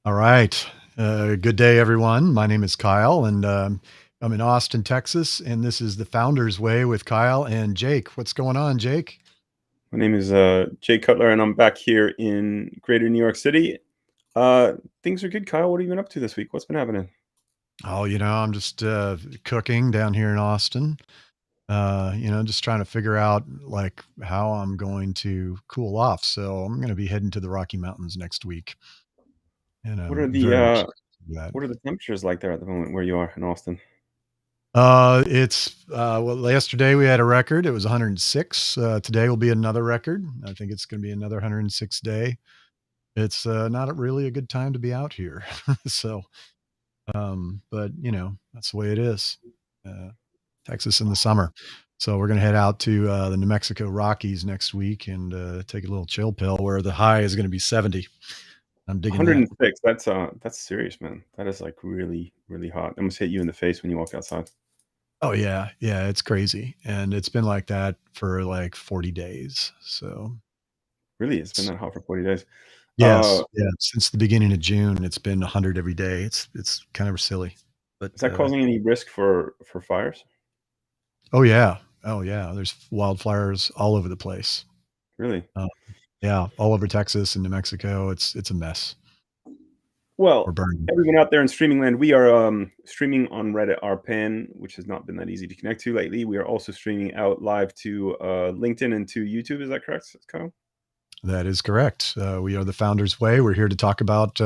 All right. Good day, everyone. My name is Kyle, and I'm in Austin, Texas, and this is the Founders Way with Kyle and Jake. What's going on, Jake? My name is Jay Cutler, and I'm back here in Greater New York City. Things are good, Kyle. What have you been up to this week? What's been happening? Oh, I'm just cooking down here in Austin. Just trying to figure out like how I'm going to cool off. So I'm going to be heading to the Rocky Mountains next week, and What are I'm the very excited for that. what are the temperatures like there at the moment where you are in Austin? Well, yesterday we had a record. It was 106. Today will be another record. I think it's going to be another 106 day. It's not really a good time to be out here. So, but that's the way it is. Uh, Texas in the summer. So we're going to head out to the New Mexico Rockies next week and take a little chill pill where the high is going to be 70. I'm digging that. 106. That's serious, man. That is like really, really hot. That must hit you in the face when you walk outside. Oh yeah, yeah, it's crazy, and it's been like that for like 40 days. So Really, it's been it's that hot for 40 days. yes, yeah, since the beginning of June, it's been 100 every day. It's kind of silly, but Is that causing any risk for fires? oh yeah, oh yeah, there's wildfires all over the place. Really? Uh, yeah, all over Texas and New Mexico. It's a mess. We're Well, burning. everyone out there in streaming land, we are streaming on Reddit RPan, which has not been that easy to connect to lately. We are also streaming out live to LinkedIn and to YouTube. Is that correct, Kyle? That is correct. We are the Founders Way. We're here to talk about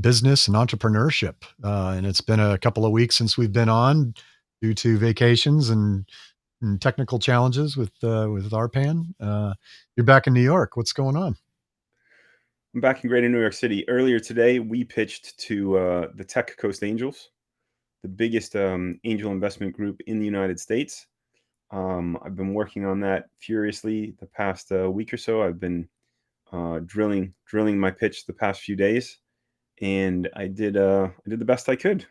business and entrepreneurship. And it's been a couple of weeks since we've been on due to vacations and technical challenges with RPAN. You're back in New York. What's going on? I'm back in Greater New York City. Earlier today, we pitched to the Tech Coast Angels, the biggest angel investment group in the United States. I've been working on that furiously the past week or so. I've been drilling my pitch the past few days, and I did the best I could.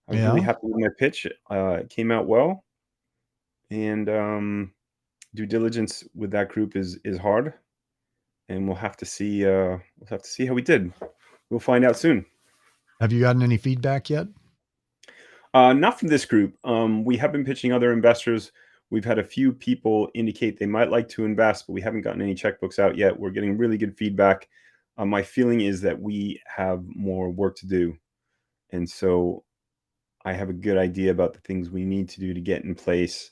I was really Yeah. happy with my pitch. It came out well, and due diligence with that group is hard, and we'll have to see how we did. We'll find out soon. Have you gotten any feedback yet? Not from this group. We have been pitching other investors. We've had a few people indicate they might like to invest, but we haven't gotten any checkbooks out yet. We're getting really good feedback. My feeling is that we have more work to do, and so I have a good idea about the things we need to do to get in place.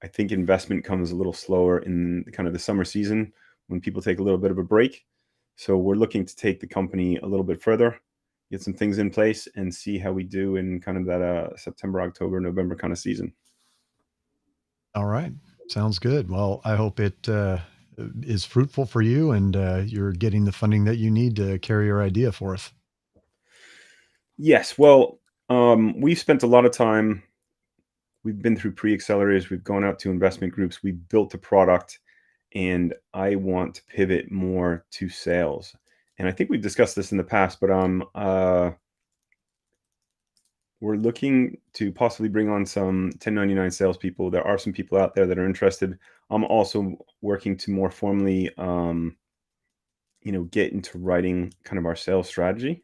I think investment comes a little slower in kind of the summer season when people take a little bit of a break. So we're looking to take the company a little bit further, get some things in place, and see how we do in kind of that September, October, November kind of season. All right. Sounds good. Well, I hope it is fruitful for you and you're getting the funding that you need to carry your idea forth. Yes, well, we've spent a lot of time. We've been through pre-accelerators. We've gone out to investment groups. We've built a product, and I want to pivot more to sales. And I think we've discussed this in the past, but we're looking to possibly bring on some 1099 salespeople. There are some people out there that are interested. I'm also working to more formally, get into writing kind of our sales strategy,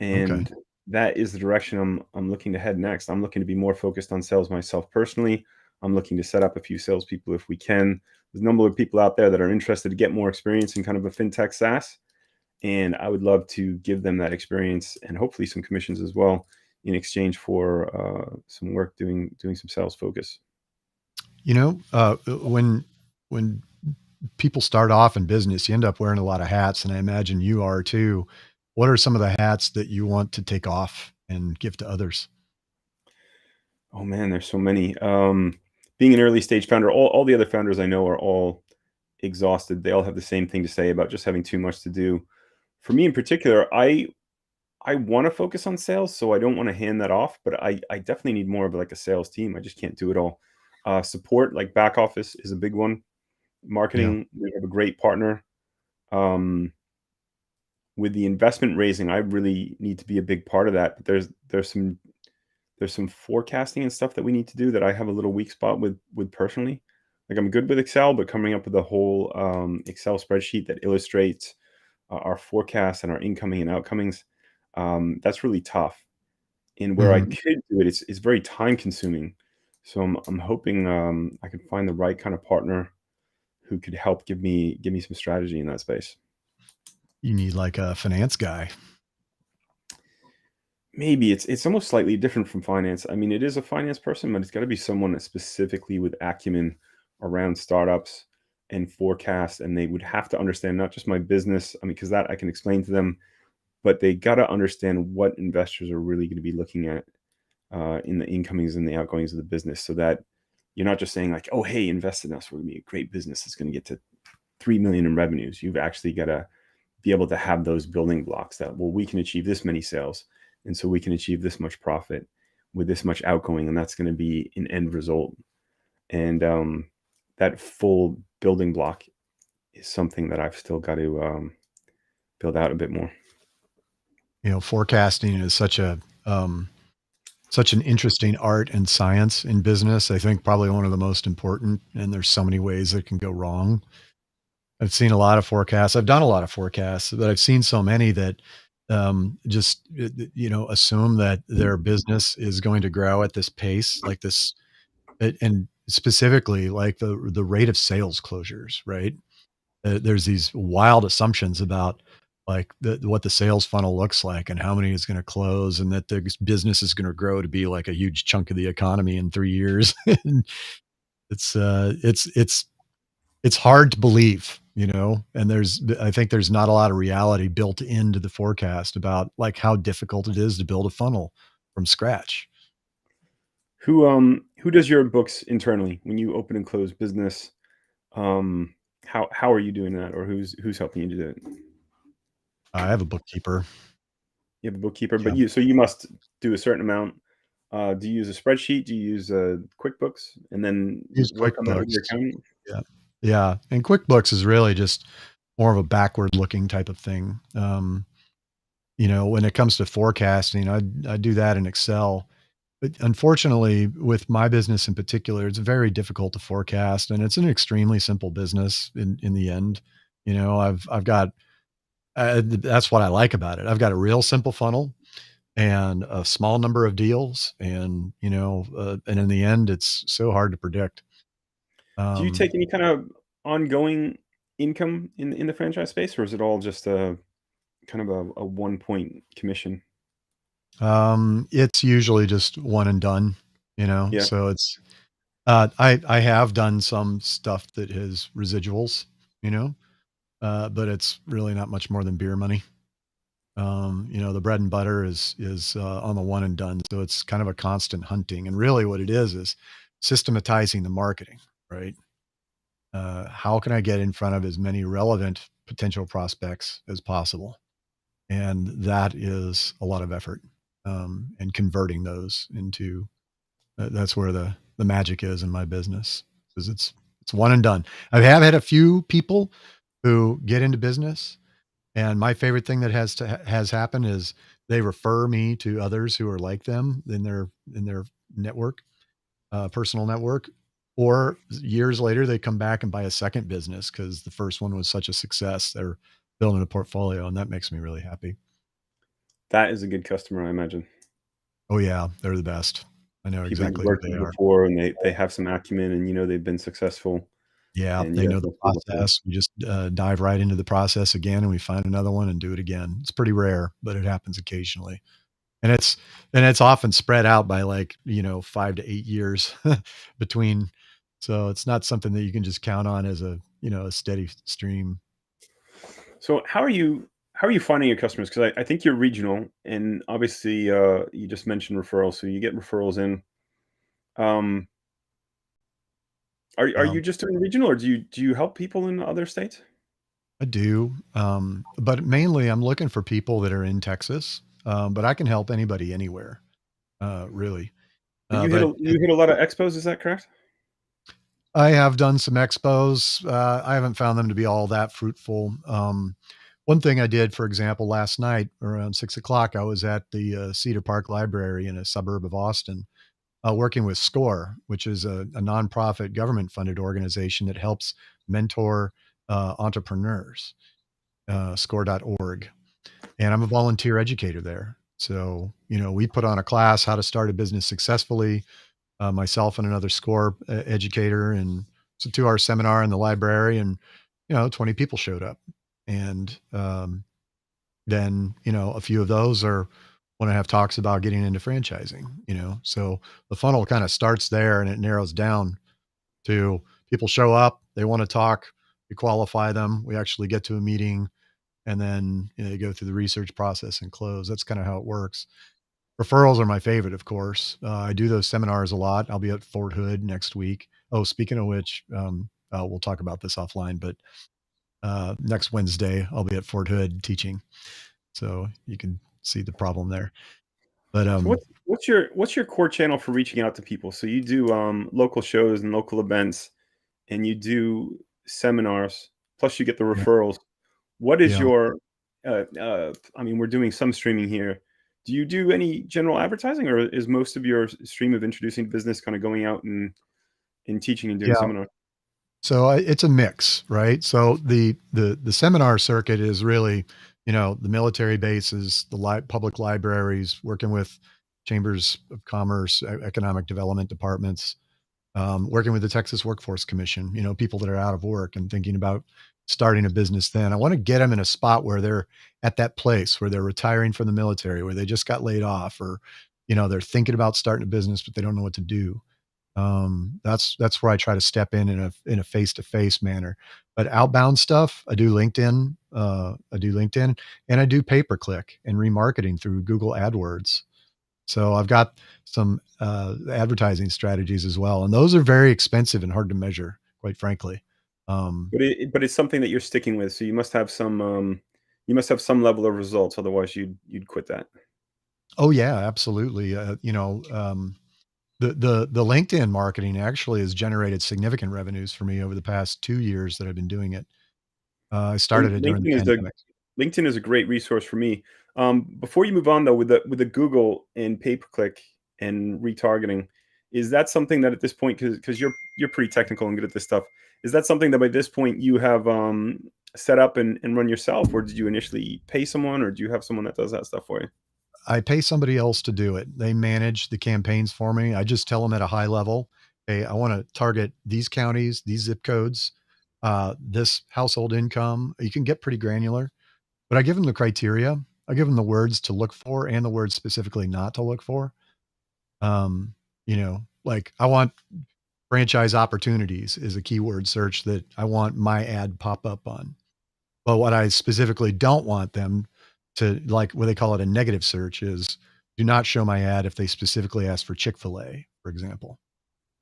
Okay. and that is the direction I'm looking to head next. I'm looking to be more focused on sales myself personally. I'm looking to set up a few salespeople if we can. There's a number of people out there that are interested to get more experience in kind of a fintech SaaS, and I would love to give them that experience and hopefully some commissions as well in exchange for some work doing some sales focus. When people start off in business, you end up wearing a lot of hats, and I imagine you are too. What are some of the hats that you want to take off and give to others? Oh man, there's so many. Being an early stage founder, all the other founders I know are all exhausted. They all have the same thing to say about just having too much to do. For me in particular, I want to focus on sales, so I don't want to hand that off, but I definitely need more of like a sales team. I just can't do it all. Support, like back office, is a big one. Yeah. Marketing, we have a great partner. Um, with the investment raising, I really need to be a big part of that. But there's some forecasting and stuff that we need to do that I have a little weak spot with personally. Like I'm good with Excel, but coming up with a whole Excel spreadsheet that illustrates our forecasts and our incoming and outcomings, That's really tough. And where I Mhm. could do it, it's very time consuming. So I'm hoping I can find the right kind of partner who could help give me some strategy in that space. You need like a finance guy. Maybe it's almost slightly different from finance. I mean, it is a finance person, but it's got to be someone that's specifically with acumen around startups and forecast, and they would have to understand not just my business. I mean, because that I can explain to them, but they got to understand what investors are really going to be looking at in the incomings and the outgoings of the business, so that you're not just saying like, "Oh, hey, invest in us. We're going to be a great business that's going to get to 3 million in revenues." You've actually got to be able to have those building blocks that, well, we can achieve this many sales, and so we can achieve this much profit with this much outgoing, and that's going to be an end result. And that full building block is something that I've still got to build out a bit more. Forecasting is such an interesting art and science in business. I think probably one of the most important, and there's so many ways that can go wrong. I've seen a lot of forecasts. I've done a lot of forecasts, but I've seen so many that just assume that their business is going to grow at this pace, like this, and specifically like the rate of sales closures, right? There's these wild assumptions about like what the sales funnel looks like and how many is going to close, and that the business is going to grow to be like a huge chunk of the economy in 3 years. And it's hard to believe, and I think there's not a lot of reality built into the forecast about like how difficult it is to build a funnel from scratch. Who does your books internally when you open and close business? Um, how are you doing that, or who's helping you do it? I have a bookkeeper. You have a bookkeeper, but Yeah, you must do a certain amount. Do you use a spreadsheet? Do you use QuickBooks, and then use work on that with QuickBooks. your accountant? Yeah, yeah, and QuickBooks is really just more of a backward looking type of thing. When it comes to forecasting, I do that in Excel. But unfortunately, with my business in particular, it's very difficult to forecast, and it's an extremely simple business in the end. I've got that's what I like about it. I've got a real simple funnel and a small number of deals, and in the end, it's so hard to predict. Do you Um, take any kind of ongoing income in the franchise space, or is it all just a kind of a one point commission? it's usually just one and done, Yeah. so I have done some stuff that has residuals, you know, but it's really not much more than beer money. The bread and butter is on the one and done, so it's kind of a constant hunting, and really what it is systematizing the marketing, right? How can I get in front of as many relevant potential prospects as possible? And that is a lot of effort, and converting those into that's where the magic is in my business, 'cause it's one and done. I have had a few people who get into business, and my favorite thing that has happened is they refer me to others who are like them in their network, personal network, or years later, they come back and buy a second business because the first one was such a success. They're building a portfolio, and that makes me really happy. That is a good customer, I imagine. Oh, yeah, they're the best. I know People you've exactly who worked they with are. before, and they have some acumen, and they've been successful, Yeah, and they you have know the no fear with them. process. We just, dive right into the process again, and we find another one and do it again. It's pretty rare, but it happens occasionally. And it's often spread out by, like, 5 to 8 years between, so it's not something that you can just count on as a steady stream. So how are you finding your customers? Because I think you're regional, and obviously you just mentioned referrals, so you get referrals in. Um, are you Um, just doing regional, or do you help people in other states? I do, but mainly I'm looking for people that are in Texas, but I can help anybody anywhere, really. But you hit But a you hit a lot of expos, is that correct? I have done some expos. I haven't found them to be all that fruitful. One thing I did, for example, last night around 6 o'clock, I was at the Cedar Park Library in a suburb of Austin, working with SCORE, which is a nonprofit government funded organization that helps mentor entrepreneurs, score.org. and I'm a volunteer educator there. So, we put on a class, how to start a business successfully, myself and another SCORE educator, and so 2-hour seminar in the library, and 20 people showed up, and then a few of those are want to have talks about getting into franchising. So the funnel kind of starts there, and it narrows down to people show up, they want to talk, we qualify them, we actually get to a meeting, and then you go through the research process and close. That's kind of how it works. Referrals are my favorite, of course. I do those seminars a lot. I'll be at Fort Hood next week. Oh, speaking of which, we'll talk about this offline, but next Wednesday, I'll be at Fort Hood teaching. So you can see the problem there. But So what's your core channel for reaching out to people? So you do local shows and local events, and you do seminars, plus you get the yeah, referrals. What is yeah. your I mean, we're doing some streaming here. Do you do any general advertising, or is most of your stream of introducing business kind of going out and teaching and doing Yeah. seminars? So it's a mix, right? So the seminar circuit is really, the military bases, the public libraries, working with chambers of commerce, economic development departments, working with the Texas Workforce Commission, people that are out of work and thinking about starting a business then. I want to get them in a spot where they're at that place where they're retiring from the military, where they just got laid off, or, they're thinking about starting a business, but they don't know what to do. That's where I try to step in a face-to-face manner. But outbound stuff, I do LinkedIn, and I do pay-per-click and remarketing through Google AdWords. So I've got some, advertising strategies as well, and those are very expensive and hard to measure, quite frankly. Um, But it's something that you're sticking with. So you must have some level of results. Otherwise, you'd quit that. oh yeah, absolutely. The LinkedIn marketing actually has generated significant revenues for me over the past 2 years that I've been doing it. I started it during the pandemic. LinkedIn is a great resource for me. Before you move on though, with the Google and pay per click and retargeting, is that something that at this point, because you're pretty technical and good at this stuff, is that something that by this point you have set up and run yourself, or did you initially pay someone, or do you have someone that does that stuff for you? I pay somebody else to do it. They manage the campaigns for me. I just tell them at a high level, "Hey, I wanna target these counties, these zip codes, this household income." You can get pretty granular, but I give them the criteria. I give them the words to look for and the words specifically not to look for. Like, I want franchise opportunities is a keyword search that I want my ad pop up on. But what I specifically don't want them to, like, what they call it, a negative search, is do not show my ad if they specifically ask for Chick-fil-A, for example.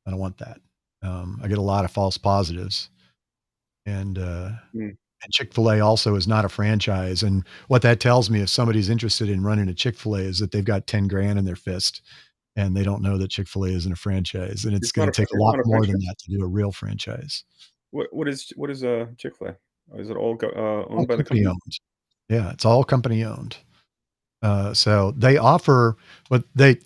I don't want that. I get a lot of false positives, and, uh, Mm. and Chick-fil-A also is not a franchise, and what that tells me if somebody's interested in running a Chick-fil-A is that they've got 10 grand in their fist, and they don't know that Chick-fil-A isn't a franchise, and it's gonna take a It's lot not a more than franchise. that to do a real franchise. What is Chick-fil-A? Is it all All owned by the company company? owned. Yeah, it's all company owned. So they offer what they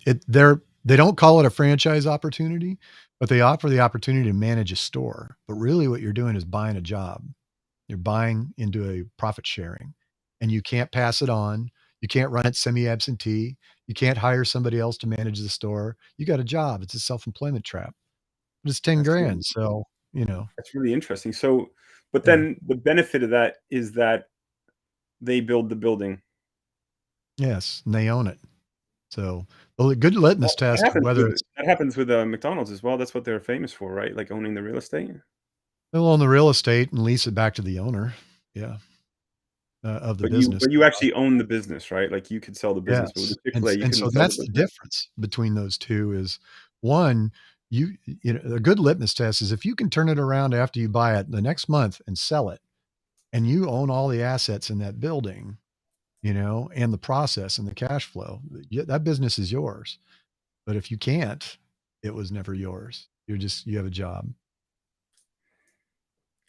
don't call it a franchise opportunity, but they offer the opportunity to manage a store. But really what you're doing is buying a job. You're buying into a profit sharing, and you can't pass it on. You can't run it semi-absentee. You can't hire somebody else to manage the store. You got a job. It's a self-employment trap. But it's 10 That's grand. really So, that's really interesting. So, but yeah. then the benefit of that is that they build the building. Yes, and they own it. So, well, a good litmus Well, test of whether it's that happens with, McDonald's as well. That's what they're famous for, right? Like owning the real estate? they'll own the real estate and lease it back to the owner. Yeah. Of the business. But you actually own the business, right? Like, you could sell the business, but with Yes, the Chick-fil-A, you and so couldn't sell the that's the business? difference between those 2 is, 1, a good litmus test is if you can turn it around after you buy it the next month and sell it, and you own all the assets in that building, and the process and the cash flow, that business is yours. But if you can't, it was never yours. You have a job.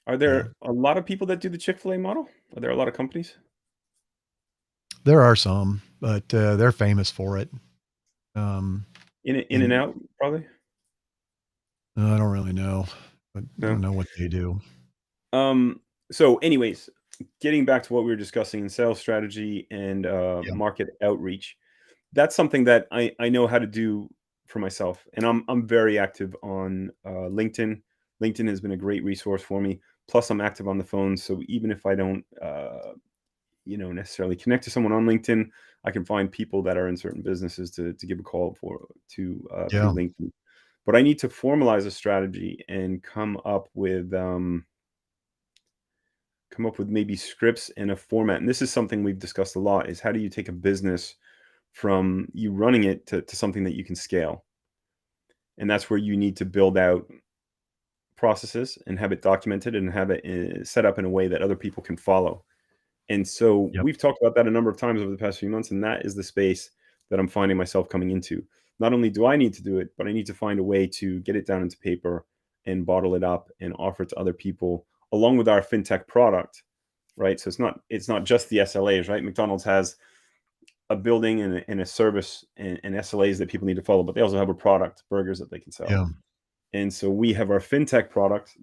Are Yeah. there a lot of people that do the Chick-fil-A model? Are there a lot of companies? There are some, but, they're famous for it. Um, In and and out, probably? I don't really know, but I don't No? know what they do. Um, so anyways, getting back to what we were discussing in sales strategy and Yeah. market outreach, that's something that I know how to do for myself, and I'm very active on LinkedIn. LinkedIn has been a great resource for me. Plus, I'm active on the phone, so even if I don't, necessarily connect to someone on LinkedIn, I can find people that are in certain businesses to give a call for to Yeah. through LinkedIn. But I need to formalize a strategy and come up with maybe scripts and a format. And this is something we've discussed a lot: is how do you take a business from you running it to something that you can scale? And that's where you need to build out processes and have it documented and have it set up in a way that other people can follow. And so Yep. we've talked about that a number of times over the past few months, and that is the space that I'm finding myself coming into. Not only do I need to do it, but I need to find a way to get it down into paper and bottle it up and offer it to other people along with our fintech product, right? So it's not just the SLAs, right? McDonald's has a building and a service and SLAs that people need to follow, but they also have a product, burgers that they can sell. Yeah. And so we have our fintech product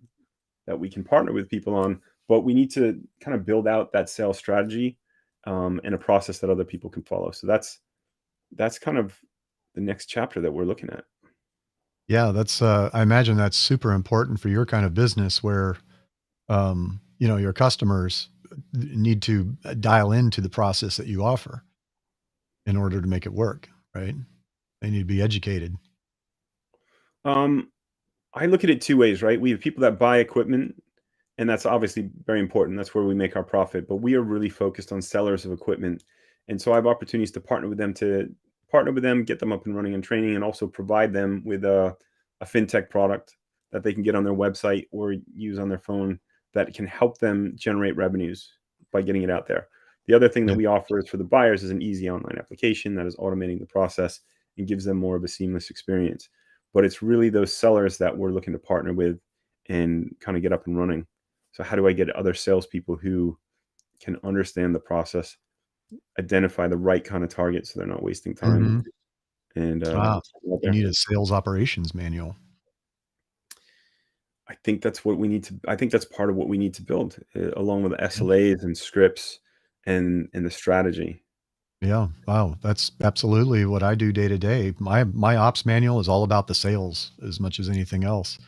that we can partner with people on, but we need to kind of build out that sales strategy and a process that other people can follow. So that's kind of the next chapter that we're looking at. Yeah, that's, I imagine that's super important for your kind of business where, your customers need to dial into the process that you offer in order to make it work, right? They need to be educated. Um, I look at it two ways, right? We have people that buy equipment, and that's obviously very important. That's where we make our profit. But we are really focused on sellers of equipment, and so I have opportunities to partner with them, get them up and running and training, and also provide them with a fintech product that they can get on their website or use on their phone that can help them generate revenues by getting it out there. The other thing that Yeah. we offer is for the buyers is an easy online application that is automating the process and gives them more of a seamless experience. But it's really those sellers that we're looking to partner with and kind of get up and running. So how do I get other salespeople who can understand the process, identify the right kind of target so they're not wasting time, Mhm. and Ah, out you there? need a sales operations manual. I think that's what we need to. I think that's part of what we need to build, along with Yeah. SLAs and scripts and the strategy. Yeah. Wow. That's absolutely what I do day to day. My ops manual is all about the sales as much as anything else.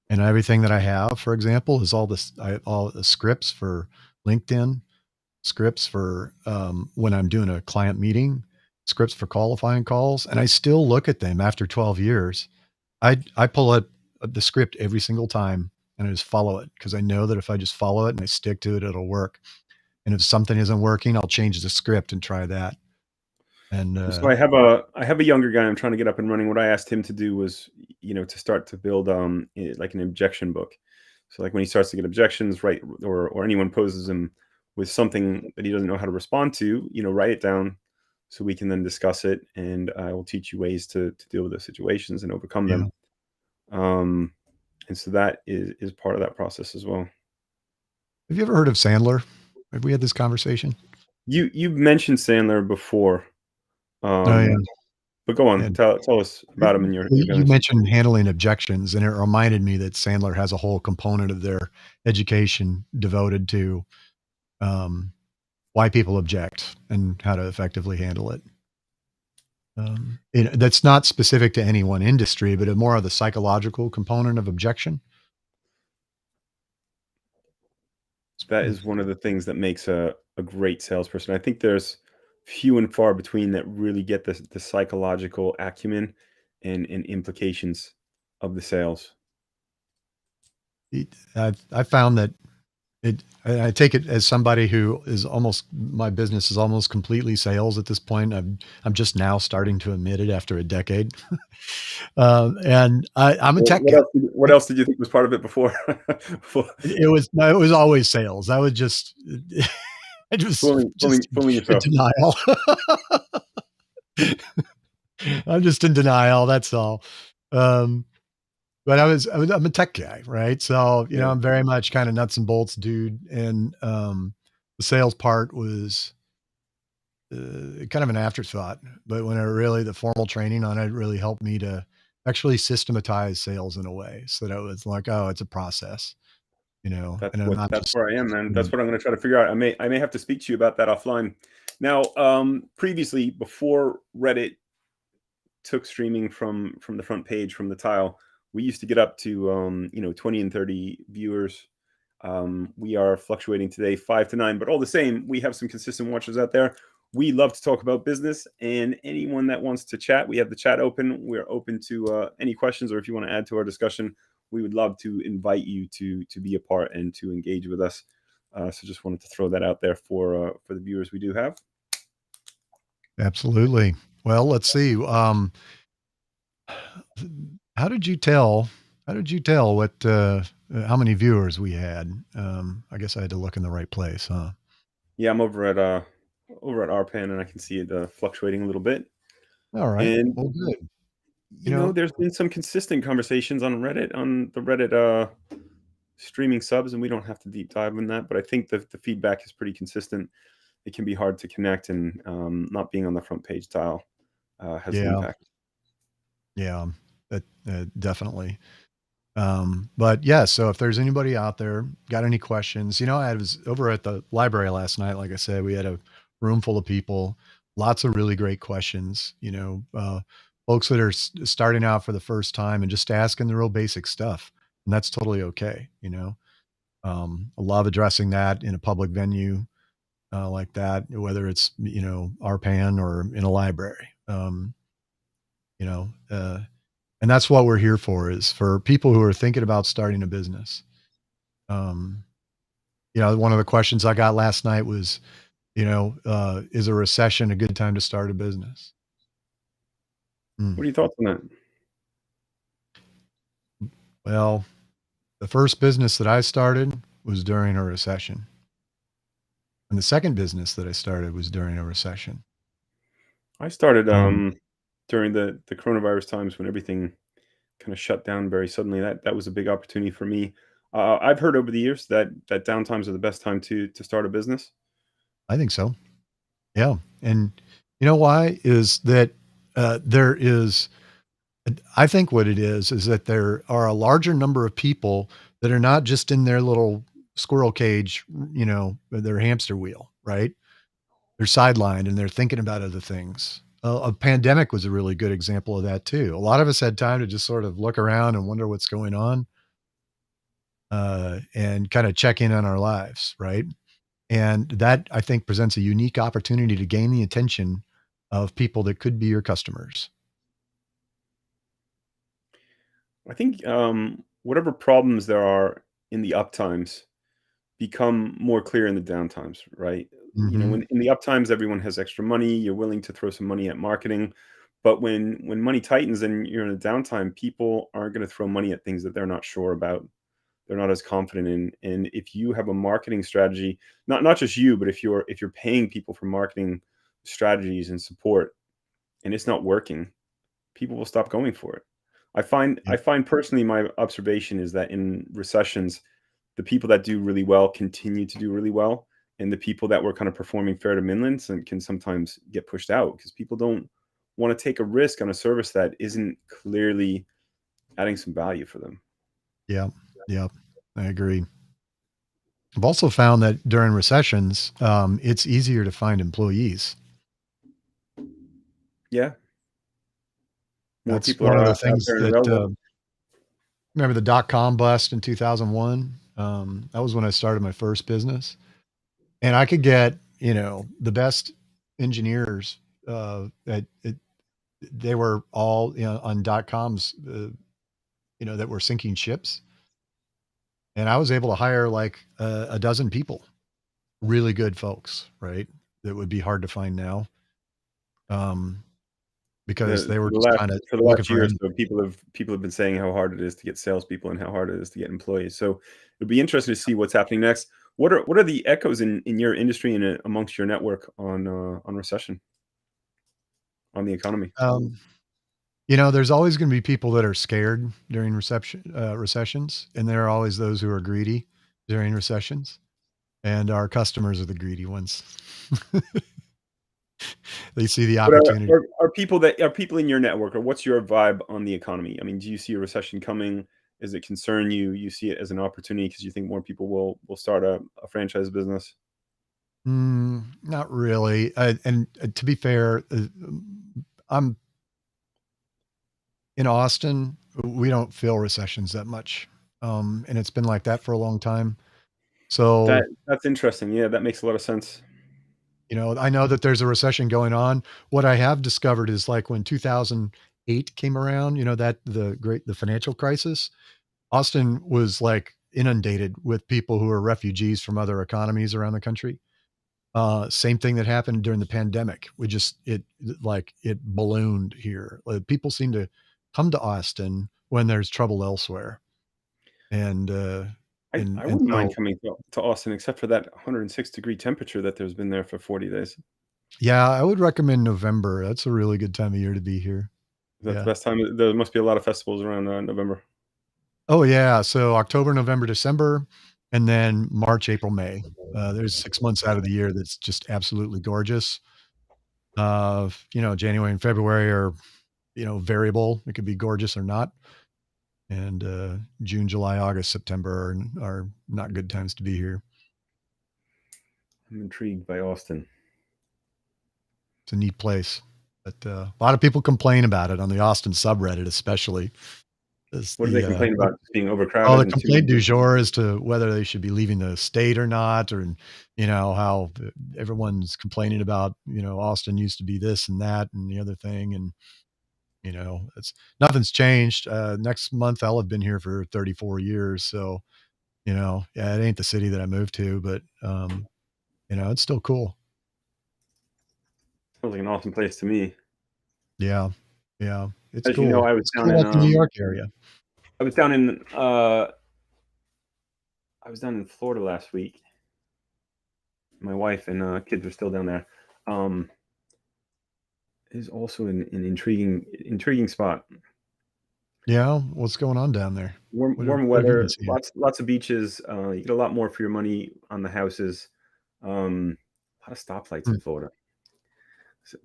And everything that I have, for example, is all the scripts for LinkedIn, scripts for when I'm doing a client meeting, scripts for qualifying calls, and I still look at them after 12 years. I pull up the script every single time and I just follow it because I know that if I just follow it and I stick to it, it'll work. And if something isn't working, I'll change the script and try that. And So I have a younger guy I'm trying to get up and running. What I asked him to do was, to start to build like an objection book. So like when he starts to get objections, right, or anyone poses him with something that he doesn't know how to respond to, write it down so we can then discuss it, and I will teach you ways to deal with those situations and overcome yeah. them. Um, and so that is part of that process as well. Have you ever heard of Sandler? Have we had this conversation? You've mentioned Sandler before, Oh yeah. um, but go on, And tell us You about him and your you business. mentioned handling objections, and it reminded me that Sandler has a whole component of their education devoted to, um, why people object and how to effectively handle it. That's not specific to any one industry, but a more of the psychological component of objection. That Mm, is one of the things that makes a great salesperson. I think there's few and far between that really get the psychological acumen and implications of the sales. I found that I take it as somebody who is almost my business is almost completely sales at this point. I'm just now starting to admit it after a decade. And I'm a tech guy. What else did you think was part of it before? Fool It was no, it was always sales. I would just I just fooling fooling fooling in yourself. denial. I'm just in denial, that's all. Um, but I'm a tech guy, right? So, Yeah. I'm very much kinda nuts and bolts dude, and, the sales part was, kind of an afterthought, but when I really the formal training on it really helped me to actually systematize sales in a way so that it was like, "Oh, it's a process." and I'm not That's just where I am, man. That's mm, what I'm gonna try to figure out. I may have to speak to you about that offline. Now, previously, before Reddit took streaming from the front page from the tile, we used to get up to 20 and 30 viewers. We are fluctuating today 5 to 9, but all the same, we have some consistent watchers out there. We love to talk about business, and anyone that wants to chat, we have the chat open. We're open to any questions, or if you want to add to our discussion, we would love to invite you to be a part and to engage with us. So just wanted to throw that out there for the viewers we do have. absolutely. Well, let's see, how did you tell what, how many viewers we had? I guess I had to look in the right place, huh? Yeah, I'm over at RPAN, and I can see it fluctuating a little bit. Alright, And well, good. You know there's been some consistent conversations on the Reddit streaming subs, and we don't have to deep dive in that. But I think the feedback is pretty consistent. It can be hard to connect, and not being on the front page tile has an yeah, impact. yeah, that, definitely. But yeah, so if there's anybody out there got any questions, I was over at the library last night. Like I said, we had a room full of people, lots of really great questions, folks that are starting out for the first time and just asking the real basic stuff. And that's totally okay. I love addressing that in a public venue like that, whether it's, RPAN or in a library. You know, uh, and that's what we're here for, is for people who are thinking about starting a business. Um, one of the questions I got last night was, is a recession a good time to start a business? Mm. What are your thoughts on that? Well, the first business that I started was during a recession. And the second business that I started was during a recession. I started Um, during the coronavirus times when everything kind of shut down very suddenly. That was a big opportunity for me. I've heard over the years that downtimes are the best time to start a business. I think so. Yeah. And you know why? Is that there is I think what it is that there are a larger number of people that are not just in their little squirrel cage, their hamster wheel, right? They're sidelined and they're thinking about other things. A pandemic was a really good example of that too. A lot of us had time to just sort of look around and wonder what's going on, and kind of check in on our lives, right? And that, I think, presents a unique opportunity to gain the attention of people that could be your customers. I think whatever problems there are in the uptimes become more clear in the downtimes, right? Mhm. When in the uptimes everyone has extra money, you're willing to throw some money at marketing. But when money tightens and you're in a downtime, people aren't going to throw money at things that they're not sure about. They're not as confident in. And if you have a marketing strategy, not just you, but if you're paying people for marketing strategies and support and it's not working, people will stop going for it. I find I Yep. find personally my observation is that in recessions, the people that do really well continue to do really well, and the people that were kind of performing fair to midlands and can sometimes get pushed out because people don't want to take a risk on a service that isn't clearly adding some value for them. Yep. Yep. I agree. I've also found that during recessions, it's easier to find employees. Yeah, more That's people one are of the out things there and that, available. remember the dot-com bust in 2001? That was when I started my first business, and I could get, the best engineers, they were all, on dot coms, that were sinking ships, and I was able to hire like a dozen people, really good folks, right? That would be hard to find now, um, because The they were for the just last kinda for the looking last for year or in so, people have been saying how hard it is to get salespeople and how hard it is to get employees. So it'll be interesting to see what's happening next. What are the echoes in your industry and amongst your network on recession on the economy? um, there's always gonna be people that are scared during recessions, and there are always those who are greedy during recessions, and our customers are the greedy ones. They see the But opportunity. are people in your network, or what's your vibe on the economy? I mean, do you see a recession coming? Is it concern you? You see it as an opportunity because you think more people will start a franchise business? Not really. And to be fair, I'm in Austin. We don't feel recessions that much, and it's been like that for a long time. So, That's interesting. Yeah, that makes a lot of sense. I know that there's a recession going on. What I have discovered is like when 2008 came around, that the financial crisis, Austin was like inundated with people who are refugees from other economies around the country. Same thing that happened during the pandemic. We just like it ballooned here. People seem to come to Austin when there's trouble elsewhere, and I and wouldn't mind so coming to Austin, except for that 106-degree temperature that there's been there for 40 days. yeah, I would recommend November. That's a really good time of year to be here. Is that the Yeah. best time? There must be a lot of festivals around November. Oh yeah. So October, November, December, and then March, April, May. There's 6 months out of the year that's just absolutely gorgeous. January and February are variable. It could be gorgeous or not. And June, July, August, September are not good times to be here. I'm intrigued by Austin. It's a neat place, but a lot of people complain about it on the Austin subreddit, especially. Is What do they the complain about? Just being well, overcrowded the and too. complaint du jour as to whether they should be leaving the state or not, or how everyone's complaining about Austin used to be this and that and the other thing, and it's nothing's changed. Next month I'll have been here for 34 years, so yeah, it ain't the city that I moved to, but it's still cool. Sounds like an awesome place to me. Yeah. Yeah. It's As you know, cool. It's cool like the New York area. I was down in I was down in Florida last week. My wife and kids are still down there. Um, is also an intriguing spot. Yeah? What's going on down there? Warm What have you been weather, seeing? lots of beaches. You get a lot more for your money on the houses. A lot of stoplights Hmm, in Florida.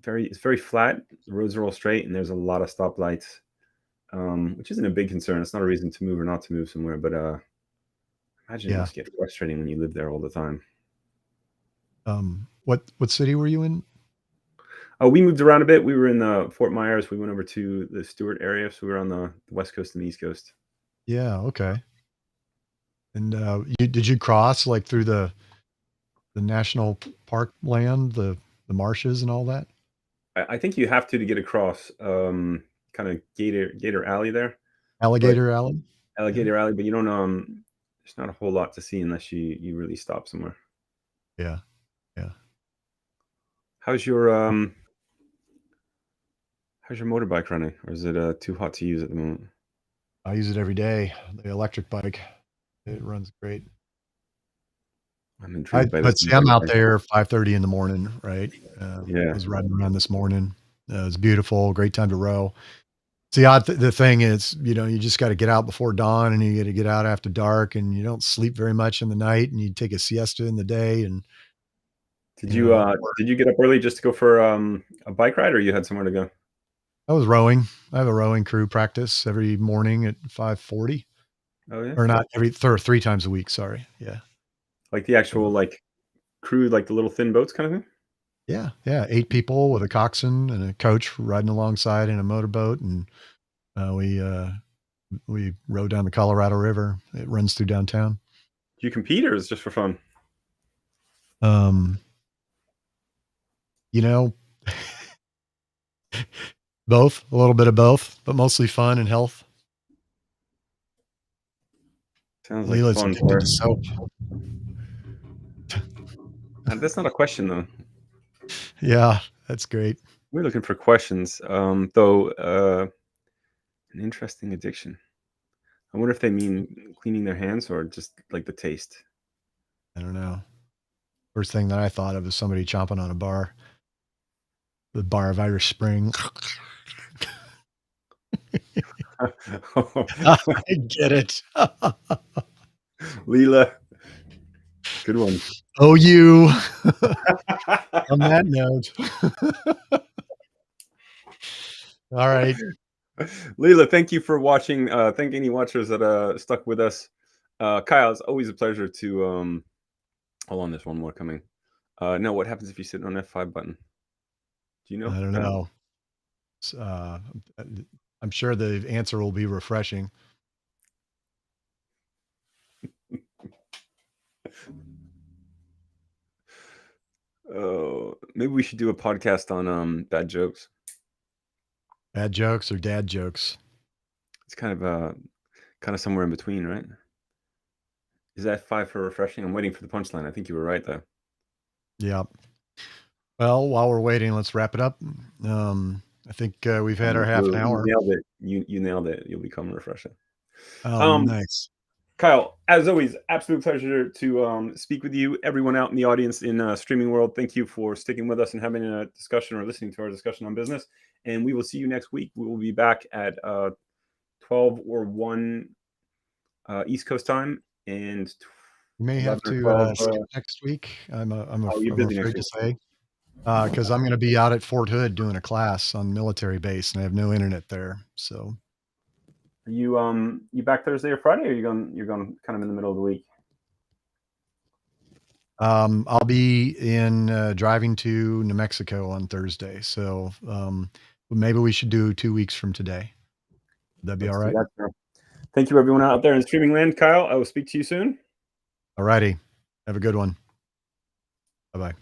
It's very flat. The roads are all straight, and there's a lot of stoplights, which isn't a big concern. It's not a reason to move or not to move somewhere, but imagine it yeah. must get frustrating when you live there all the time. What city were you in? We moved around a bit. We were in Fort Myers. We went over to the Stewart area, so we were on the West Coast and the East Coast. Yeah, okay. And, did you cross, like, through the national park land, the marshes and all that? I think you have to get across, kind of Gator Alley there, but Alligator Alley? Yeah, Alligator Alley, but you don't. There's not a whole lot to see unless you really stop somewhere. yeah, yeah. How's your um how's your motorbike running, or is it too hot to use at the moment? I use it every day, the electric bike. It runs great. I'm I intrigued by this but see, I'm motorbike out thing. there 5:30 in the morning, right? Yeah. Was riding around this morning. It's beautiful, great time to row. See, the thing is, you just gotta get out before dawn, and you gotta get out after dark, and you don't sleep very much in the night, and you take a siesta in the day, and, or Did you get up early just to go for a bike ride, or you had somewhere to go? I was rowing. I have a rowing crew practice every morning at 5:40, Oh yeah, or not every 3 times a week, sorry. Yeah. like the So actual like crew, like the little thin boats kind of thing. yeah, yeah, 8 people with a coxswain and a coach riding alongside in a motorboat, and, we rode down the Colorado River. It runs through downtown. Do you compete, or is it just for fun? Um, you know, both, a little bit of both, but mostly fun and health. Sounds like Leela's fun addicted for to soap. That's not a question though. Yeah, that's great. We're looking for questions. Though an interesting addiction. I wonder if they mean cleaning their hands or just like the taste. I don't know. First thing that I thought of is somebody chomping on the bar of Irish Spring. I get it. Leela, good one. Oh, you. On that note. All right. Leila, thank you for watching. Thank any watchers that stuck with us. Kyle, it's always a pleasure to hold on, there's one more coming. No, what happens if you sit on F5 button? Do you know, I don't Kyle? know. S I'm sure the answer will be refreshing. Oh, maybe we should do a podcast on bad jokes. Bad jokes or dad jokes? It's kind of somewhere in between, right? Is that 5 for refreshing? I'm waiting for the punchline. I think you were right though. Yeah. Well, while we're waiting, let's wrap it up. I think, we've had our half an You hour. nailed it. You nailed it. You'll become refreshing. Oh, Um, nice. Kyle, as always, absolute pleasure to speak with you. Everyone out in the audience in streaming world, thank you for sticking with us and having a discussion or listening to our discussion on business. And we will see you next week. We will be back at 12 or 1 East Coast time and You may 11 have or to, 12. skip next week, Oh, you're I'm busy next afraid to week. say, because I'm gonna be out at Fort Hood doing a class on military base, and I have no internet there, so, Are you back Thursday or Friday, or you're going kind of in the middle of the week? I'll be in, driving to New Mexico on Thursday, so, maybe we should do 2 weeks from today. Would that be Let's do alright? that, sir. Thank you, everyone out there in streaming land. Kyle, I will speak to you soon. Alrighty. Have a good one. Bye-bye.